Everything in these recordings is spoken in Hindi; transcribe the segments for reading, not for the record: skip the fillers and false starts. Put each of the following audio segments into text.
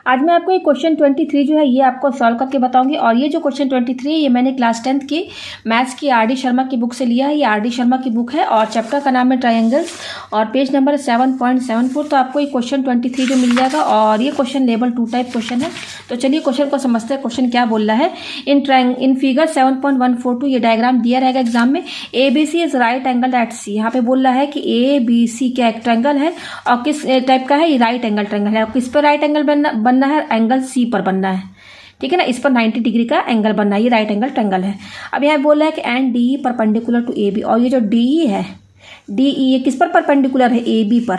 आज मैं आपको ये क्वेश्चन 23 जो है ये आपको सॉल्व करके बताऊंगी। और ये जो क्वेश्चन 23 ये मैंने क्लास 10th की मैथ्स की आर.डी. शर्मा की बुक से लिया है। ये आर.डी. शर्मा की बुक है और चैप्टर का नाम है ट्रायंगल्स और पेज नंबर 7.74। तो आपको ये क्वेश्चन 23 जो मिल जाएगा और ये क्वेश्चन लेवल 2 टाइप क्वेश्चन है। तो चलिए क्वेश्चन को समझते हैं। क्वेश्चन क्या बोल रहा है, इन फिगर 7.142 ये डायग्राम दिया रहेगा एग्जाम में। ABC is right angle at C। यहाँ पे बोल रहा है कि ABC क्या एक ट्रायंगल है और किस टाइप का है, ये राइट एंगल ट्रायंगल है। और किस पर राइट एंगल बनना है, एंगल C पर बनना है, ठीक है ना। इस पर 90 डिग्री का एंगल बनना है, ये राइट एंगल ट्रायंगल है। अब यहाँ बोल रहा है कि and DE perpendicular to AB। और ये जो DE है, DE ये किस पर परपेंडिकुलर है, AB पर।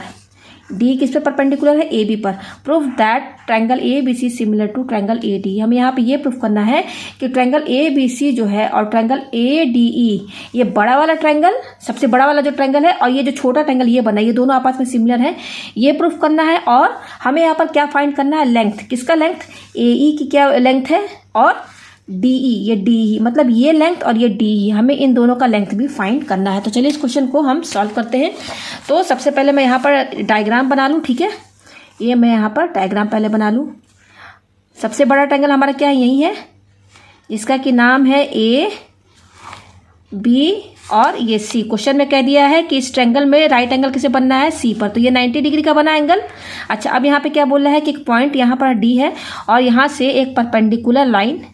डी किस पे परपेंडिकुलर है, AB पर। Proof that triangle ABC similar to triangle AD। हमें यहाँ पे ये प्रूफ करना है कि ट्रायंगल ABC जो है और ट्रायंगल ADE ये बड़ा वाला ट्रायंगल, सबसे बड़ा वाला जो ट्रायंगल है और ये जो छोटा ट्रायंगल ये बना है, ये दोनों आपस में सिमिलर है, ये प्रूफ करना है। और हमें यहाँ पर क्या फाइंड करना है, लेंथ। किसका लेंथ, AE की क्या लेंथ है और DE ये DE मतलब ये लेंथ और ये DE, हमें इन दोनों का लेंथ भी फाइंड करना है। तो चलिए इस क्वेश्चन को हम सॉल्व करते हैं। तो सबसे पहले मैं यहाँ पर डायग्राम बना लूँ, ठीक है। ये मैं यहाँ पर डायग्राम पहले बना लूँ। सबसे बड़ा ट्रायंगल हमारा क्या है, यही है, इसका कि नाम है AB और ये C। क्वेश्चन में कह दिया है कि इस ट्रायंगल में राइट एंगल किसे बनना है, C पर। तो ये 90 डिग्री का बना एंगल। अच्छा, अब यहाँ पे क्या बोल रहा है कि एक पॉइंट यहाँ पर D है और यहाँ से एक परपेंडिकुलर लाइन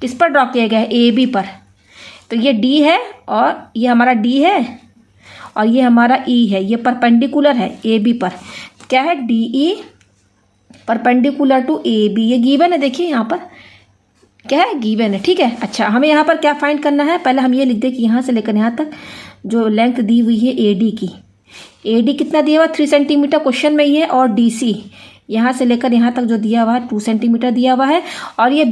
किस पर ड्रॉ किया गया है, AB पर। तो ये D है और ये हमारा D है और ये हमारा E है, ये परपेंडिकुलर है AB पर। क्या है, DE परपेंडिकुलर टू AB। ये गिवन है, देखिए यहाँ पर क्या है, गिवन है, ठीक है। अच्छा, हमें यहाँ पर क्या फाइंड करना है, पहले हम ये लिख दें कि यहाँ से लेकर यहाँ तक जो लेंथ दी हुई है AD की, AD कितना दिया हुआ, 3 सेंटीमीटर क्वेश्चन में ये। और DC यहाँ से लेकर यहाँ तक जो दिया हुआ है 2 सेंटीमीटर दिया हुआ है। और ये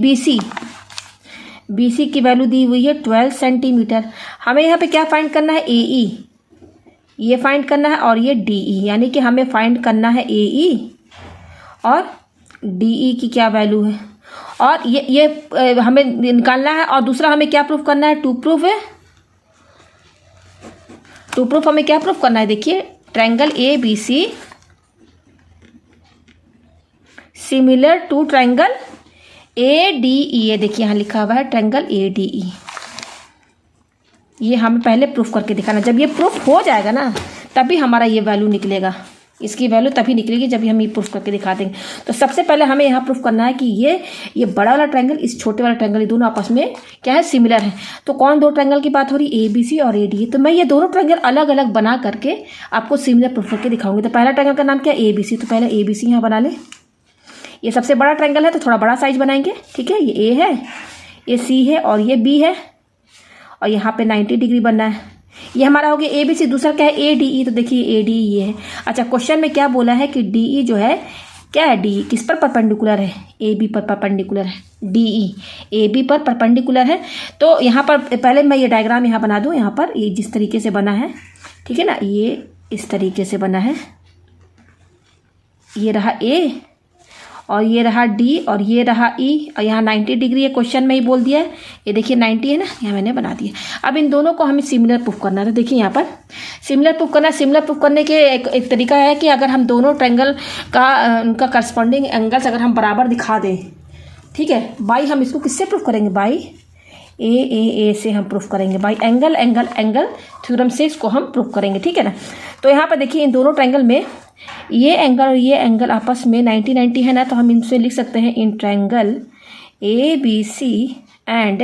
BC की वैल्यू दी हुई है 12 सेंटीमीटर। हमें यहाँ पे क्या फाइंड करना है, AE ये फाइंड करना है और ये DE, यानी कि हमें फाइंड करना है AE और DE की क्या वैल्यू है। और ये हमें निकालना है। और दूसरा हमें क्या प्रूफ करना है, टू प्रूफ हमें क्या प्रूफ करना है, देखिए triangle ABC similar to triangle ADE। ये देखिए यहाँ लिखा हुआ है ट्रायंगल ADE। ये हमें पहले प्रूफ करके दिखाना। जब ये प्रूफ हो जाएगा ना तभी हमारा ये वैल्यू निकलेगा, इसकी वैल्यू तभी निकलेगी जब हम ये प्रूफ करके दिखा देंगे। तो सबसे पहले हमें यहाँ प्रूफ करना है कि ये बड़ा वाला ट्रायंगल, इस छोटे वाला ट्रायंगल, ये दोनों आपस में क्या है, सिमिलर है। तो कौन दो ट्रायंगल की बात हो रही है, ABC और ADE। तो मैं ये दोनों ट्रायंगल अलग अलग बना करके आपको सिमिलर प्रूफ करके दिखाऊंगी। तो पहला ट्रायंगल का नाम क्या है, ABC। तो पहले ABC यहाँ बना ले। ये सबसे बड़ा ट्रायंगल है तो थोड़ा बड़ा साइज बनाएंगे, ठीक है। ये A है, ये C है और ये B है और यहाँ पे 90 डिग्री बनना है। ये हमारा हो गया ABC। दूसरा क्या है, ADE। तो देखिए ADE ये है। अच्छा, क्वेश्चन में क्या बोला है कि DE जो है क्या है, DE किस पर परपेंडिकुलर है, AB पर परपेंडिकुलर है। DE AB पर परपेंडिकुलर है। तो यहाँ पर पहले मैं ये डायग्राम यहाँ बना दूँ। यहाँ पर ये जिस तरीके से बना है, ठीक है ना, ये इस तरीके से बना है। ये रहा A और ये रहा D और ये रहा E और यहाँ 90 डिग्री है, क्वेश्चन में ही बोल दिया है। ये देखिए 90 है ना, यहाँ मैंने बना दिया। अब इन दोनों को हमें सिमिलर प्रूफ करना है। तो देखिए यहाँ पर सिमिलर प्रूफ करना। सिमिलर प्रूफ करने के एक तरीका है कि अगर हम दोनों ट्रायंगल का उनका करस्पॉन्डिंग एंगल्स अगर हम बराबर दिखा दें, ठीक है, बाई हम इसको किससे प्रूफ करेंगे, बाई A से हम प्रूफ करेंगे, बाई एंगल थ्योरम से इसको हम प्रूफ करेंगे, ठीक है ना। तो यहाँ पर देखिए इन दोनों ट्रायंगल में ये एंगल और ये एंगल आपस में 90 है ना। तो हम इनसे लिख सकते हैं in triangle ABC and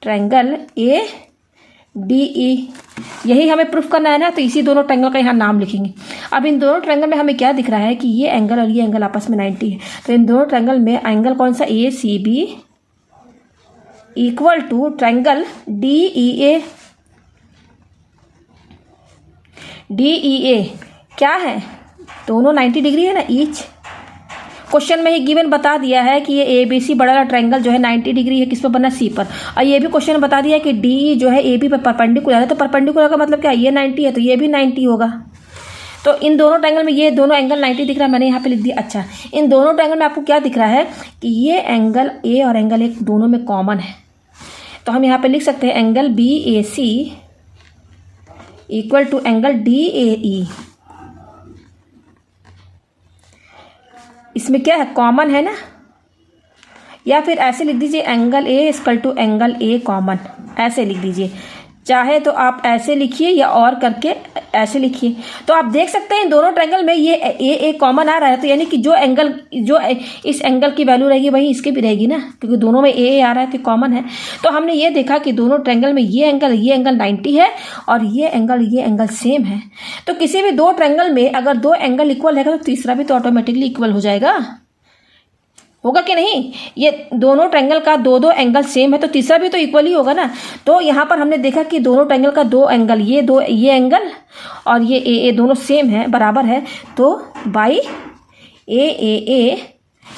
triangle ADE। यही हमें प्रूफ करना है ना। तो इसी दोनों ट्रायंगल का यहाँ नाम लिखेंगे। अब इन दोनों ट्रायंगल में हमें क्या दिख रहा है कि ये एंगल और ये एंगल आपस में 90 है। तो इन दोनों ट्रायंगल में एंगल कौन सा, ACB equal to triangle DEA क्या है, दोनों 90 डिग्री है ना ईच। क्वेश्चन में ही गिवन बता दिया है कि ये ABC बड़ा वाला ट्रायंगल जो है 90 डिग्री है, किस पर बना, C पर। और ये भी क्वेश्चन बता दिया है कि DE जो है AB पर परपेंडिकुलर है। तो परपेंडिकुलर का मतलब क्या है, ये 90 है तो ये भी 90 होगा। तो इन दोनों ट्रायंगल में ये दोनों एंगल 90 दिख रहा है, मैंने यहाँ पे लिख दिया। अच्छा, इन दोनों ट्रायंगल में आपको क्या दिख रहा है कि ये एंगल A और एंगल A दोनों में कॉमन है। तो हम यहाँ पे लिख सकते हैं angle BAC equal to angle DAE। इसमें क्या है, कॉमन है ना, या फिर ऐसे लिख दीजिए angle A equal to angle A common, ऐसे लिख दीजिए। चाहे तो आप ऐसे लिखिए या और करके ऐसे लिखिए। तो आप देख सकते हैं इन दोनों ट्रायंगल में ये ए कॉमन आ रहा है, तो यानी कि जो इस एंगल की वैल्यू रहेगी वही इसकी भी रहेगी ना, क्योंकि दोनों में ए आ रहा है तो कॉमन है। तो हमने ये देखा कि दोनों ट्रायंगल में ये एंगल 90 है और ये एंगल सेम है। तो किसी भी दो ट्रायंगल में अगर दो एंगल इक्वल है तो तीसरा भी तो ऑटोमेटिकली इक्वल हो जाएगा, होगा कि नहीं। ये दोनों ट्रायंगल का दो एंगल सेम है तो तीसरा भी तो इक्वल ही होगा ना। तो यहाँ पर हमने देखा कि दोनों ट्रायंगल का दो एंगल, ये एंगल और ये दोनों सेम है, बराबर है। तो बाई ए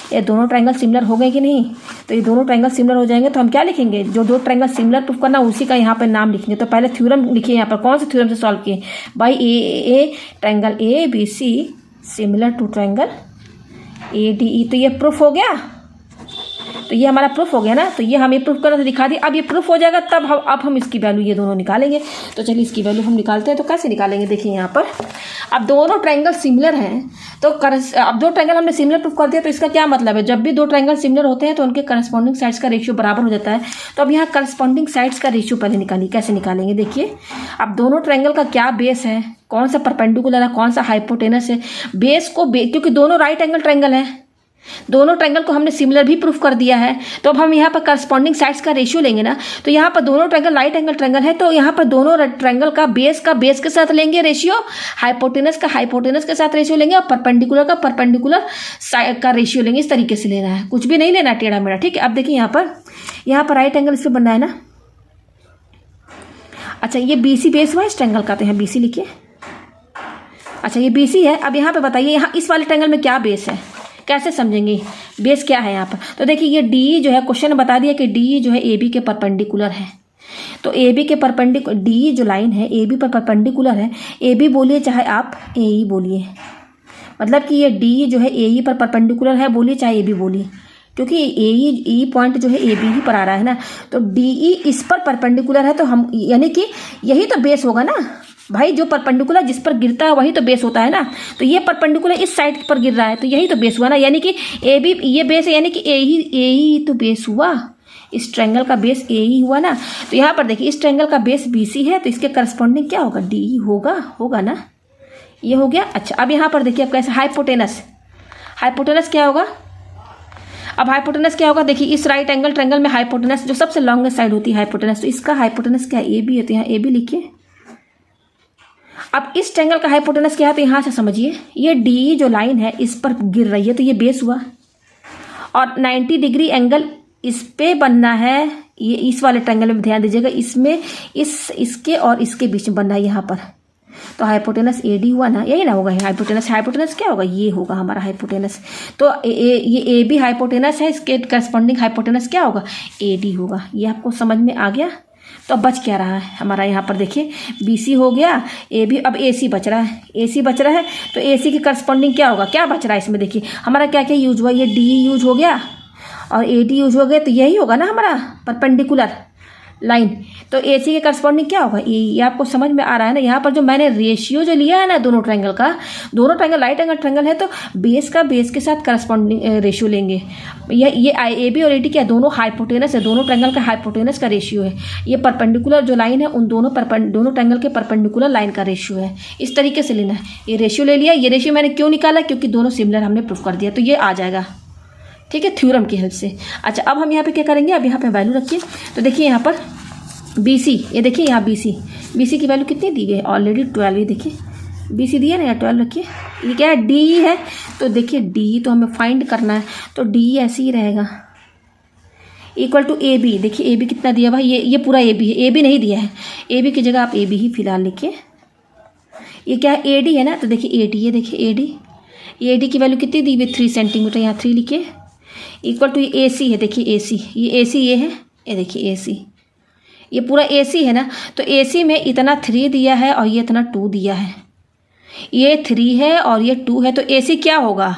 ये दोनों ट्रायंगल सिमिलर हो गए कि नहीं। तो ये दोनों ट्रायंगल सिमिलर हो जाएंगे तो हम क्या लिखेंगे, जो दो ट्रायंगल सिमिलर प्रूफ करना उसी का यहाँ पे नाम लिखेंगे। तो पहले थ्योरम लिखिए, यहाँ पर कौन से थ्योरम से सॉल्व किए, by A triangle A B C similar to triangle ADE। तो ये प्रूफ हो गया, तो ये हमारा प्रूफ हो गया ना। तो ये हमें प्रूफ करना तो दिखा दी। अब ये प्रूफ हो जाएगा तब अब हम इसकी वैल्यू ये दोनों निकालेंगे। तो चलिए इसकी वैल्यू हम निकालते हैं। तो कैसे निकालेंगे, देखिए यहाँ पर अब दोनों ट्रायंगल सिमिलर हैं तो अब दो ट्रायंगल हमने सिमिलर प्रूफ कर दिया। तो इसका क्या मतलब है, जब भी दो ट्रायंगल सिमिलर होते हैं तो उनके करस्पॉन्डिंग साइड्स का रेशियो बराबर हो जाता है। तो अब यहाँ करस्पॉन्डिंग साइड्स का रेशियो पहले निकालिए। कैसे निकालेंगे, देखिए अब दोनों ट्रायंगल का क्या बेस है, कौन सा परपेंडिकुलर है, कौन सा हाइपोटेनस है। बेस को क्योंकि दोनों राइट एंगल ट्रायंगल है, दोनों ट्रायंगल को हमने सिमिलर भी प्रूफ कर दिया है। तो अब हम यहाँ पर करस्पॉन्डिंग साइड्स का रेशियो लेंगे ना। तो यहाँ पर दोनों ट्रायंगल राइट एंगल ट्रायंगल है तो यहाँ पर दोनों ट्रायंगल का बेस के साथ लेंगे रेशियो, हाइपोटेनस के साथ रेशियो लेंगे और परपेंडिकुलर का रेशियो लेंगे। इस तरीके से लेना है, कुछ भी नहीं लेना टेढ़ा मेढ़ा, ठीक है। अब देखिए यहाँ पर राइट एंगल इस पर बनना है ना। अच्छा ये BC बेस हुआ इस ट्रायंगल का, तो यहाँ BC लिखिए। अच्छा ये BC है। अब यहाँ पे बताइए यहाँ इस वाले ट्रायंगल में क्या बेस है, कैसे समझेंगे बेस क्या है यहाँ पर। तो देखिए ये D जो है, क्वेश्चन बता दिया कि D जो है AB के परपेंडिकुलर है। तो AB के परपेंडिकुलर D जो लाइन है AB पर परपेंडिकुलर है। AB बोलिए चाहे आप AE बोलिए, मतलब कि ये D जो है AE पर परपेंडिकुलर है बोलिए चाहे AB बोलिए, क्योंकि AE पॉइंट जो है AB ही पर आ रहा है ना। तो DE इस पर परपेंडिकुलर है तो हम यानी कि यही तो बेस होगा ना भाई, जो परपेंडिकुलर जिस पर गिरता है वही तो बेस होता है ना। तो ये परपेंडिकुलर इस साइड पर गिर रहा है तो यही तो बेस हुआ ना, यानी कि AB ये बेस है, यानी कि AE तो बेस हुआ, इस ट्रायंगल का बेस AE हुआ ना। तो यहाँ पर देखिए इस ट्रायंगल का बेस BC है तो इसके करस्पॉन्डिंग क्या होगा, DE होगा ना, ये हो गया। अच्छा अब यहाँ पर देखिए अब कैसे हाइपोटेनस क्या होगा। अब हाइपोटेनस क्या होगा, देखिए इस राइट एंगल ट्रायंगल में हाइपोटेनस जो सबसे लॉन्गेस्ट साइड होती है हाइपोटेनस, तो इसका हाइपोटेनस क्या है, AB है। तो यहाँ AB लिखिए। अब इस ट्रायंगल का हाइपोटेनस क्या है, तो यहाँ से समझिए ये DE जो लाइन है इस पर गिर रही है तो ये बेस हुआ, और 90 डिग्री एंगल इस पे बनना है। ये इस वाले ट्रायंगल में ध्यान दीजिएगा, इसमें इसके और इसके बीच में बनना है यहाँ पर। तो हाइपोटेनस AD हुआ ना, यही ना होगा हाइपोटेनस क्या होगा, ये होगा हमारा हाइपोटेनस। तो ये AB हाइपोटेनस है, इसके करस्पॉन्डिंग हाइपोटेनस क्या होगा, AD होगा। ये आपको समझ में आ गया। तो अब बच क्या रहा है हमारा, यहाँ पर देखिए BC हो गया, AB, अब AC बच रहा है। तो AC की करस्पॉन्डिंग क्या होगा, क्या बच रहा है इसमें, देखिए हमारा क्या क्या यूज हुआ, ये DE यूज हो गया और AD यूज हो गया। तो यही होगा ना हमारा परपेंडिकुलर लाइन। तो AC के करस्पॉन्डिंग क्या होगा, ये आपको समझ में आ रहा है ना। यहाँ पर जो मैंने रेशियो जो लिया है ना दोनों ट्रायंगल राइट एंगल ट्रायंगल है तो बेस के साथ करस्पॉन्डिंग रेशियो लेंगे। ये AB और AD क्या दोनों हाइपोटेनस है, दोनों ट्रायंगल का हाइपोटेनस का रेशियो है। ये परपेंडिकुलर जो लाइन है उन दोनों ट्रायंगल के परपेंडिकुलर लाइन का रेशियो है। इस तरीके से लेना है। ये रेशियो ले लिया, ये रेशियो मैंने क्यों निकाला, क्योंकि दोनों सिमिलर हमने प्रूफ कर दिया तो ये आ जाएगा, ठीक है, थ्योरम की हेल्प से। अच्छा अब हम यहाँ पे क्या करेंगे, अब यहाँ पे वैल्यू रखिए। तो देखिए यहाँ पर BC, ये देखिए यहाँ BC की वैल्यू कितनी दी गई है, ऑलरेडी 12। ये देखिए BC दिया ना, यहाँ 12 रखिए। ये क्या है, DE है। तो देखिए DE तो हमें फाइंड करना है, तो DE ऐसे ही रहेगा इक्वल टू AB। देखिए AB कितना दिया भाई, ये पूरा AB है, AB नहीं दिया है, AB की जगह आप AB ही फिलहाल लिखिए। ये क्या है, AD है ना, तो देखिए AD, ये देखिए AD की वैल्यू कितनी दी हुई, 3 सेंटीमीटर, यहाँ 3 लिखिए। इक्वल टू ये AC है, देखिए AC, ये AC ये है, ये देखिए AC, ये पूरा AC है ना। तो AC में इतना 3 दिया है और ये इतना 2 दिया है, ये 3 है और ये 2 है। तो AC क्या होगा,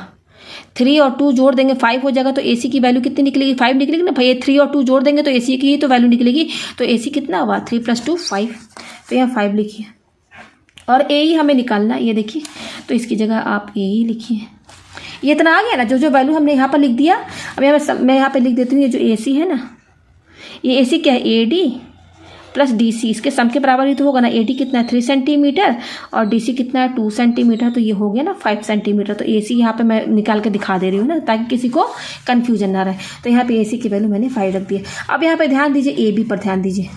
3 और 2 जोड़ देंगे 5 हो जाएगा। तो AC की वैल्यू कितनी निकलेगी, 5 निकलेगी ना भाई। ये 3 और 2 जोड़ देंगे तो AC की ही तो वैल्यू निकलेगी। तो AC कितना हुआ, 3 + 2 5। तो यहाँ 5 लिखिए और AE हमें निकालना है, ये देखिए। तो इसकी जगह आप AE लिखिए। ये इतना आ गया ना, जो जो वैल्यू हमने यहाँ पर लिख दिया। अब मैं यहाँ पे लिख देती हूँ, ये जो AC है ना, ये AC क्या है, AD प्लस DC, इसके सम के बराबर ही तो होगा ना। AD कितना है 3 सेंटीमीटर और DC कितना है 2 सेंटीमीटर, तो ये हो गया ना 5 सेंटीमीटर। तो AC यहाँ पे मैं निकाल के दिखा दे रही हूँ ना, ताकि किसी को कन्फ्यूजन ना रहे। तो यहाँ पे AC की वैल्यू मैंने 5 रख दी है। अब यहाँ पे ध्यान दीजिए, AB पर ध्यान दीजिए।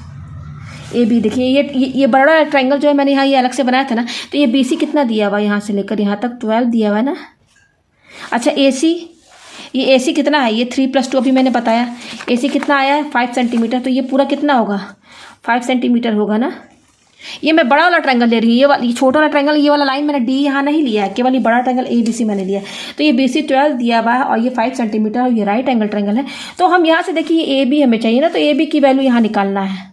AB देखिए, ये बड़ा ट्रायंगल जो है मैंने यहाँ ये अलग से बनाया था ना, तो ये BC कितना दिया हुआ है, यहाँ से लेकर यहाँ तक 12 दिया हुआ है ना। अच्छा AC, ये AC कितना है, ये 3 + 2 अभी मैंने बताया। AC कितना आया है 5 सेंटीमीटर, तो ये पूरा कितना होगा 5 सेंटीमीटर होगा ना। ये मैं बड़ा वाला ट्रायंगल ले रही हूँ, ये छोटा वाला ट्रायंगल, ये वाला लाइन मैंने D यहाँ नहीं लिया है, केवल ये बड़ा ट्रायंगल ABC मैंने लिया। तो ये BC 12 दिया हुआ है और ये 5 सेंटीमीटर और ये राइट एंगल ट्रायंगल है। तो हम यहाँ से देखिए, ये AB हमें चाहिए ना, तो AB की वैल्यू यहाँ निकालना है।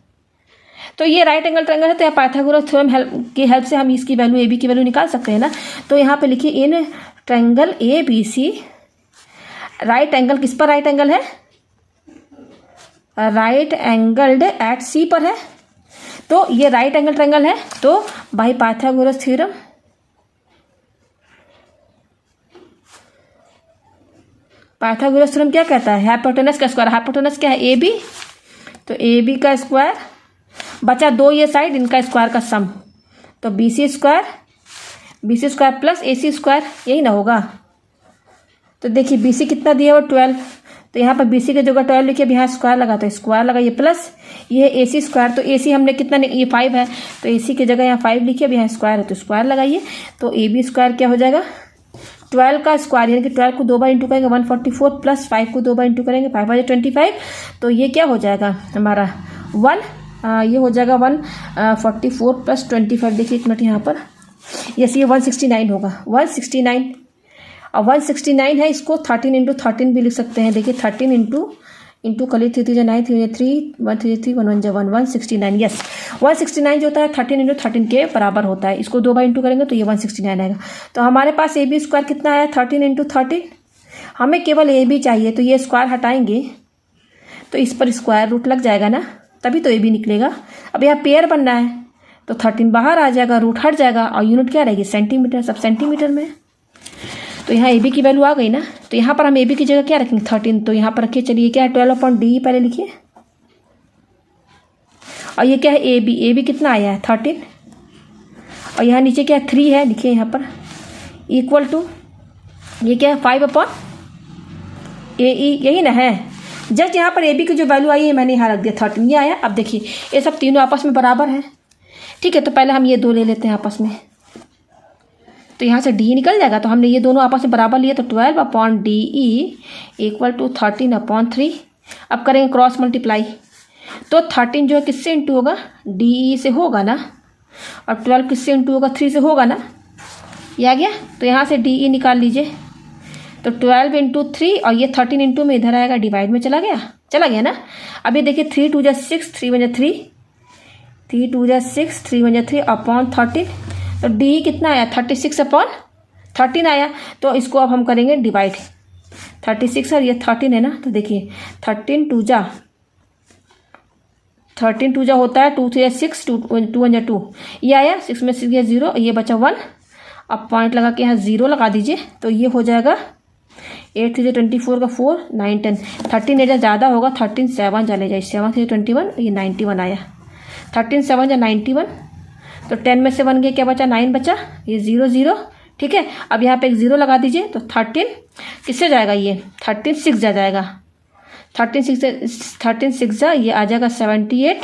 तो ये राइट एंगल ट्रायंगल है, तो यहाँ पाइथागोरस थ्योरम की हेल्प से हम इसकी वैल्यू AB की वैल्यू निकाल सकते हैं ना। तो यहाँ पे लिखिए, in triangle ABC right angle किस पर राइट एंगल है, राइट एंगल्ड एट C पर है। तो ये राइट एंगल ट्रायंगल है, तो बाय पाइथागोरस थ्योरम क्या कहता है, हाइपोटेनस का स्क्वायर। हाइपोटेनस क्या है AB, तो AB का स्क्वायर बचा 2 ये साइड, इनका स्क्वायर का सम, तो BC square plus AC square, यही ना होगा। तो देखिए BC कितना दिया हुआ 12, तो यहाँ पर BC की जगह 12 लिखिए, अब यहाँ स्क्वायर लगा, तो स्क्वायर लगाइए प्लस ये AC स्क्वायर, तो AC हमने कितना, ये 5 है, तो AC की जगह यहाँ 5 लिखिए, अब यहाँ स्क्वायर है तो स्क्वायर लगाइए। तो AB स्क्वायर क्या हो जाएगा 12 का स्क्वायर, यानी कि 12 को 2 बार इंटू करेंगे 144 प्लस 5 को 2 बार इंटू करेंगे 5 बार 25, तो ये क्या हो जाएगा हमारा ये हो जाएगा 144 प्लस 25। देखिए एक मिनट यहाँ पर, यस ये 169 होगा, 169। और 169 है, इसको 13 इंटू 13 भी लिख सकते हैं। देखिए 13 इंटू कली 3 3 9 3 3 1 3 3 1 1 1 169, यस 169 जो होता है 13 इंटू 13 के बराबर होता है। इसको 2 बार इंटू करेंगे तो ये 169 आएगा। तो हमारे पास AB स्क्वायर कितना आया 13 इंटू 13, हमें केवल AB चाहिए, तो ये स्क्वायर हटाएंगे तो इस पर स्क्वायर रूट लग जाएगा ना, तभी तो AB निकलेगा। अब यहाँ पेयर बनना है, तो 13 बाहर आ जाएगा, रूट हट जाएगा और यूनिट क्या रहेगी सेंटीमीटर, सब सेंटीमीटर में। तो यहाँ AB की वैल्यू आ गई ना, तो यहाँ पर हम AB की जगह क्या रखेंगे 13, तो यहाँ पर रखिए, चलिए क्या है 12/D पहले लिखिए, और ये क्या है AB कितना आया है 13, और यहाँ नीचे क्या है 3 है, लिखिए यहाँ पर इक्वल टू ये क्या है 5/AE, यही ना है। जस्ट यहाँ पर AB की जो वैल्यू आई है मैंने यहाँ रख दिया 13, ये आया। अब देखिए ये सब तीनों आपस में बराबर है, ठीक है। तो पहले हम ये 2 ले लेते हैं आपस में, तो यहाँ से D निकल जाएगा, तो हमने ये दोनों आपस में बराबर लिए, तो 12/DE इक्वल टू 13/3। अब करेंगे क्रॉस मल्टीप्लाई, तो 13 जो है किससे इंटू होगा DE से होगा ना, और 12 किससे इंटू होगा 3 से होगा ना, ये आ गया। तो यहाँ से DE निकाल लीजिए, तो 12 इंटू 3 और ये 13 इंटू में इधर आएगा, डिवाइड में चला गया ना। अभी देखिए 3 2 6 3 1 3 3 2 6 3 1 3 अपॉन 13, तो D कितना आया 36/13 आया। तो इसको अब हम करेंगे डिवाइड, 36 और ये 13 है ना, तो देखिए 13 2 जा होता है 2 3 6 2 1 2, ये आया 6 में 6 0, ये बचा 1। अब पॉइंट लगा के यहाँ 0 लगा दीजिए, तो ये हो जाएगा 8 3 24 का 4 9 10, 13 एजा ज़्यादा होगा, 13 7 जा ले जाए, 7 3 21, ये 91 आया, 13 7 जा 91, तो 10 में से 1 गया, क्या बचा 9 बचा, ये 0 0, ठीक है। अब यहाँ पे एक 0 लगा दीजिए, तो 13 किससे जाएगा, ये 13 6 जा जाएगा, 13 6 जा, ये आ जाएगा 78,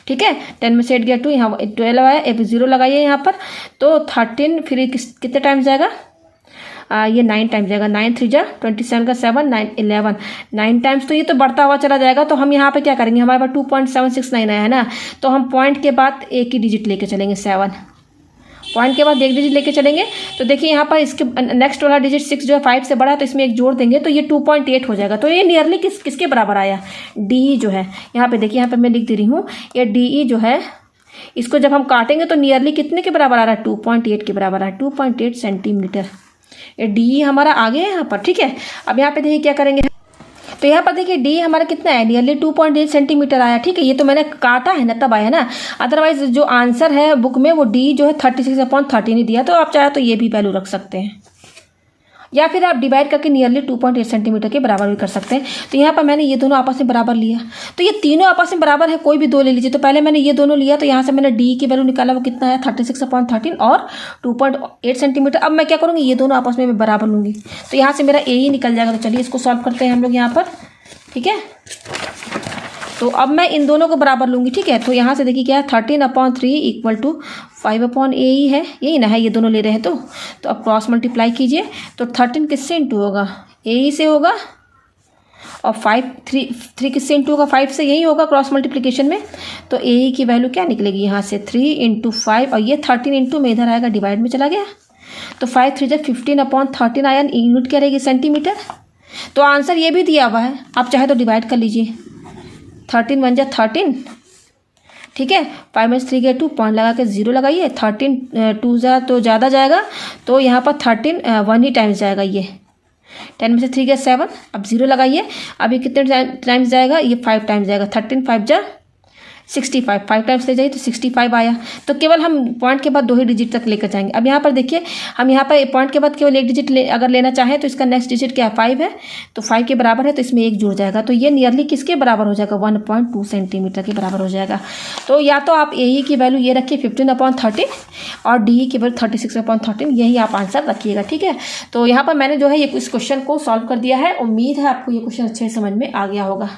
ठीक है। 10 में से 8 गया 2, यहाँ 12 आया, एक 0 लगाइए यहाँ पर, तो 13 फिर कितने टाइम्स जाएगा, ये 9 टाइम्स जाएगा, 9 3 जा 27 का 7 9 11, 9 टाइम्स, तो ये तो बढ़ता हुआ चला जाएगा। तो हम यहाँ पे क्या करेंगे, हमारे पास 2.769 आया है ना, तो हम पॉइंट के बाद एक ही डिजिट लेके चलेंगे 7, पॉइंट के बाद एक डिजिट लेके चलेंगे। तो देखिए यहाँ पर इसके नेक्स्ट वाला डिजिट 6 जो है 5 से बड़ा है, तो इसमें एक जोड़ देंगे, तो ये 2.8 हो जाएगा। तो ये नियरली किसके बराबर आया, DE जो है, यहाँ पे देखिए, यहाँ पे मैं लिख दे रही हूँ, ये DE जो है, इसको जब हम काटेंगे तो नियरली कितने के बराबर आ रहा है 2.8 के बराबर आ रहा है, 2.8 सेंटीमीटर। ये DE हमारा आ गया यहाँ पर, ठीक है। अब यहाँ पे देखिए क्या करेंगे, तो यहाँ पर देखिए DE हमारा कितना है, नियरली 2.8 सेंटीमीटर आया, ठीक है। ये तो मैंने काटा है ना, तब आया ना, अदरवाइज जो आंसर है बुक में वो DE जो है 36/13 ही दिया, तो आप चाहे तो ये भी वैल्यू रख सकते हैं, या फिर आप डिवाइड करके नियरली 2.8 सेंटीमीटर के बराबर भी कर सकते हैं। तो यहाँ पर मैंने ये दोनों आपस में बराबर लिया, तो ये तीनों आपस में बराबर है, कोई भी दो ले लीजिए। तो पहले मैंने ये दोनों लिया, तो यहाँ से मैंने डी की वैल्यू निकाला, वो कितना है 36/13 और 2.8 सेंटीमीटर। अब मैं क्या करूँगी, ये दोनों आपस में मैं बराबर लूँगी, तो यहाँ से मेरा ए ही निकल जाएगा। तो चलिए इसको सॉल्व करते हैं हम लोग यहाँ पर, ठीक है। तो अब मैं इन दोनों को बराबर लूँगी, ठीक है। तो यहाँ से देखिए क्या है 13/3 = 5/a ही है, यही ना है, ये दोनों ले रहे हैं। तो अब क्रॉस मल्टीप्लाई कीजिए, तो 13 किससे इंटू होगा, ए से होगा, और 3 किससे इंटू होगा, 5 से, यही होगा क्रॉस मल्टीप्लिकेशन में। तो ए की वैल्यू क्या निकलेगी यहाँ से 3 × 5, और ये 13 इंटू में इधर आएगा, डिवाइड में चला गया। तो 5 3 15/13 आया, यूनिट क्या रहेगी सेंटीमीटर। तो आंसर ये भी दिया हुआ है, आप चाहे तो डिवाइड कर लीजिए, 13 × 1 = 13, ठीक है। 5 - 3 = 2, पॉइंट लगा के 0 लगाइए। 13 2 जा तो ज़्यादा जाएगा, तो यहाँ पर 13 1 ही टाइम्स जाएगा, ये 10 में से 3 गया 7, अब 0 लगाइए। अब ये कितने टाइम्स जाएगा, ये 5 टाइम्स जाएगा, 13 5 जा 65, 5 टाइम्स ले जाइए तो 65 आया। तो केवल हम पॉइंट के बाद 2 ही डिजिट तक लेकर जाएंगे। अब यहाँ पर देखिए, हम यहाँ पर पॉइंट के बाद केवल 1 डिजिट अगर लेना चाहें, तो इसका नेक्स्ट डिजिट क्या है 5 है, तो 5 के बराबर है, तो इसमें 1 जुड़ जाएगा। तो ये नियरली किसके बराबर हो जाएगा, 1.2 सेंटीमीटर के बराबर हो जाएगा। तो या तो आप ए की वैल्यू ये रखिए 15/13 और डी की वैल्यू 36/13, यही आप आंसर रखिएगा, ठीक है। तो यहाँ पर मैंने जो है ये इस क्वेश्चन को सॉल्व कर दिया है। उम्मीद है आपको ये क्वेश्चन अच्छे से समझ में आ गया होगा।